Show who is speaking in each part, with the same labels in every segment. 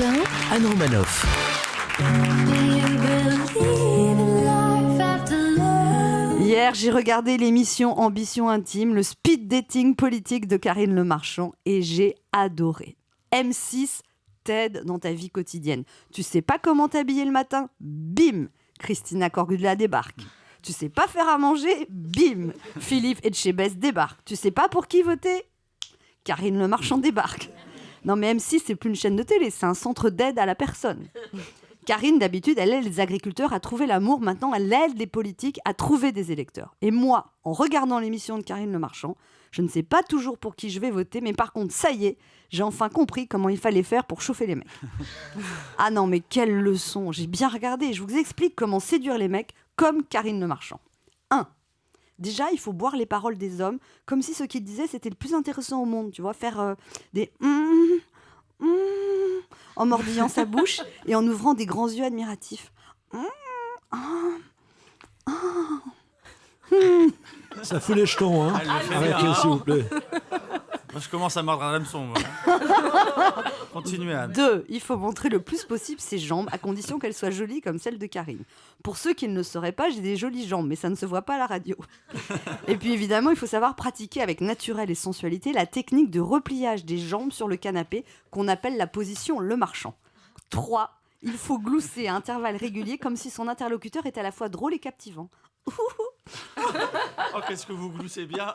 Speaker 1: Anne Romanoff.
Speaker 2: Hier, j'ai regardé l'émission Ambition Intime, le speed dating politique de Karine Le Marchand, et j'ai adoré. M6 t'aide dans ta vie quotidienne. Tu sais pas comment t'habiller le matin? Bim, Christina Cordula débarque. Tu sais pas faire à manger? Bim, Philippe Etchebest débarque. Tu sais pas pour qui voter? Karine Le Marchand débarque. Non mais M6, c'est plus une chaîne de télé, c'est un centre d'aide à la personne. Karine, d'habitude, elle aide les agriculteurs à trouver l'amour. Maintenant, elle aide les politiques à trouver des électeurs. Et moi, en regardant l'émission de Karine Le Marchand, je ne sais pas toujours pour qui je vais voter, mais par contre, ça y est, j'ai enfin compris comment il fallait faire pour chauffer les mecs. Ah non, mais quelle leçon! J'ai bien regardé. Je vous explique comment séduire les mecs comme Karine Le Marchand. 1. Déjà, il faut boire les paroles des hommes, comme si ce qu'ils disaient, c'était le plus intéressant au monde. Tu vois, faire des en mordillant sa bouche et en ouvrant des grands yeux admiratifs.
Speaker 3: Ça fout les jetons, hein. Arrêtez, s'il vous plaît.
Speaker 4: Moi, je commence à mordre un hameçon, moi. Continuez, Anne.
Speaker 2: 2. Il faut montrer le plus possible ses jambes, à condition qu'elles soient jolies comme celles de Karine. Pour ceux qui ne le sauraient pas, j'ai des jolies jambes, mais ça ne se voit pas à la radio. Et puis évidemment, il faut savoir pratiquer avec naturel et sensualité la technique de repliage des jambes sur le canapé, qu'on appelle la position Le Marchand. 3. Il faut glousser à intervalles réguliers, comme si son interlocuteur était à la fois drôle et captivant.
Speaker 4: Oh, qu'est-ce que vous gloussez bien.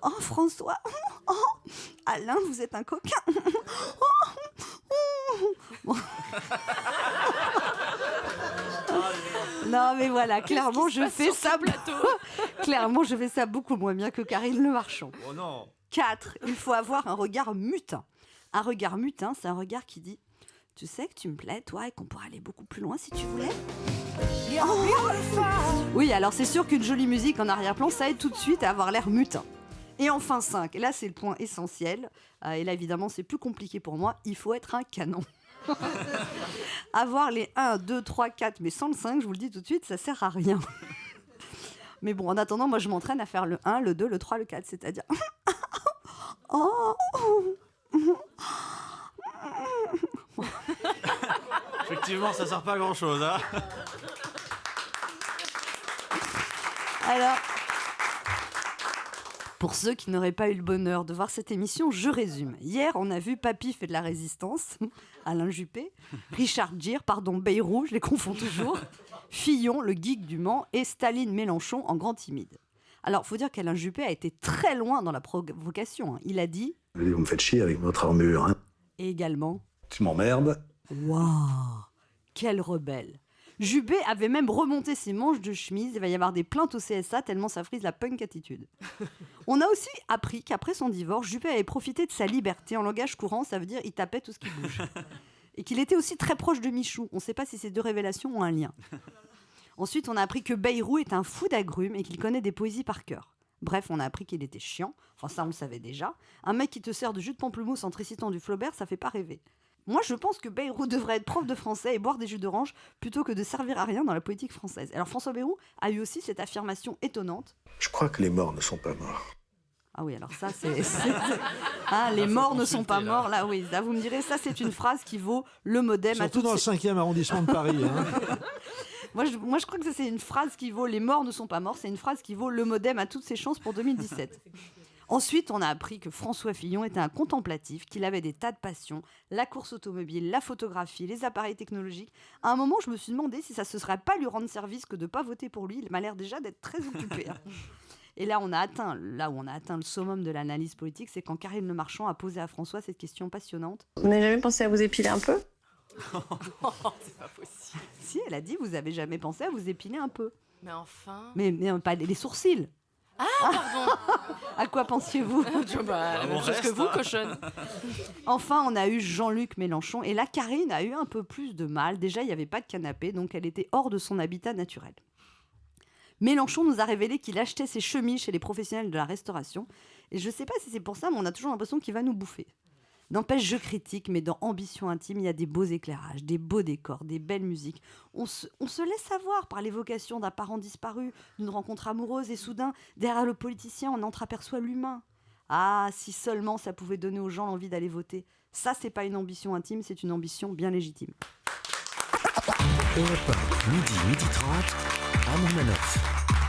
Speaker 2: Oh, François. Oh, Alain, vous êtes un coquin. Bon. Non, mais voilà, clairement, je fais ça. Clairement, je fais ça beaucoup moins bien que Karine Le Marchand.
Speaker 4: Oh non.
Speaker 2: 4. Il faut avoir un regard mutin. Un regard mutin, c'est un regard qui dit: tu sais que tu me plais, toi, et qu'on pourrait aller beaucoup plus loin si tu voulais. Oh. Oui, alors c'est sûr qu'une jolie musique en arrière-plan, ça aide tout de suite à avoir l'air mutin. Et enfin 5, et là c'est le point essentiel, et là évidemment c'est plus compliqué pour moi, il faut être un canon. Avoir les 1, 2, 3, 4, mais sans le 5, je vous le dis tout de suite, ça sert à rien. Mais bon, en attendant, moi je m'entraîne à faire le 1, le 2, le 3, le 4, c'est-à-dire... Oh.
Speaker 4: Effectivement, ça sert pas à grand-chose, hein.
Speaker 2: Alors, pour ceux qui n'auraient pas eu le bonheur de voir cette émission, je résume. Hier, on a vu Papy fait de la résistance, Alain Juppé, Richard Gere, Bayrou, je les confonds toujours, Fillon, le geek du Mans, et Staline Mélenchon en grand timide. Alors, il faut dire qu'Alain Juppé a été très loin dans la provocation. Il a dit...
Speaker 5: Vous me faites chier avec votre armure, hein.
Speaker 2: Et également...
Speaker 5: Tu m'emmerdes.
Speaker 2: Waouh, quel rebelle. Juppé avait même remonté ses manches de chemise. Il va y avoir des plaintes au CSA tellement ça frise la punk attitude. On a aussi appris qu'après son divorce, Juppé avait profité de sa liberté. En langage courant, ça veut dire il tapait tout ce qui bouge. Et qu'il était aussi très proche de Michou. On ne sait pas si ces deux révélations ont un lien. Ensuite, on a appris que Bayrou est un fou d'agrumes et qu'il connaît des poésies par cœur. Bref, on a appris qu'il était chiant. Enfin, ça, on le savait déjà. Un mec qui te sert de jus de pamplemousse en récitant du Flaubert, ça fait pas rêver. Moi, je pense que Bayrou devrait être prof de français et boire des jus d'orange plutôt que de servir à rien dans la politique française. Alors, François Bayrou a eu aussi cette affirmation étonnante.
Speaker 5: Je crois que les morts ne sont pas morts.
Speaker 2: Ah oui, alors ça, c'est... Ah, les morts ne sont pas morts, là, oui. Là, vous me direz, ça, c'est une phrase qui vaut le modem à
Speaker 3: Surtout dans le 5e arrondissement de Paris. Hein.
Speaker 2: Moi, je crois que ça, c'est une phrase qui vaut les morts ne sont pas morts. C'est une phrase qui vaut le modem à toutes ses chances pour 2017. Ensuite, on a appris que François Fillon était un contemplatif, qu'il avait des tas de passions, la course automobile, la photographie, les appareils technologiques. À un moment, je me suis demandé si ça ne serait pas lui rendre service que de ne pas voter pour lui. Il m'a l'air déjà d'être très occupé. Hein. Et là où on a atteint le summum de l'analyse politique, c'est quand Karine Le Marchand a posé à François cette question passionnante.
Speaker 6: Vous n'avez jamais pensé à vous épiler un peu?
Speaker 7: C'est pas possible.
Speaker 2: Si, elle a dit, vous avez jamais pensé à vous épiler un peu.
Speaker 7: Mais enfin...
Speaker 2: Mais pas les sourcils.
Speaker 7: Ah, pardon.
Speaker 2: À quoi pensiez-vous?
Speaker 7: La même chose que vous, cochonne.
Speaker 2: Enfin, on a eu Jean-Luc Mélenchon. Et là, Karine a eu un peu plus de mal. Déjà, il n'y avait pas de canapé, donc elle était hors de son habitat naturel. Mélenchon nous a révélé qu'il achetait ses chemises chez les professionnels de la restauration. Et je ne sais pas si c'est pour ça, mais on a toujours l'impression qu'il va nous bouffer. N'empêche, je critique, mais dans Ambition Intime, il y a des beaux éclairages, des beaux décors, des belles musiques. On se laisse savoir par l'évocation d'un parent disparu, d'une rencontre amoureuse, et soudain, derrière le politicien, on entreaperçoit l'humain. Ah, si seulement ça pouvait donner aux gens l'envie d'aller voter. Ça, c'est pas une ambition intime, c'est une ambition bien légitime.
Speaker 1: Europe 1, midi 30, Amon Manoff.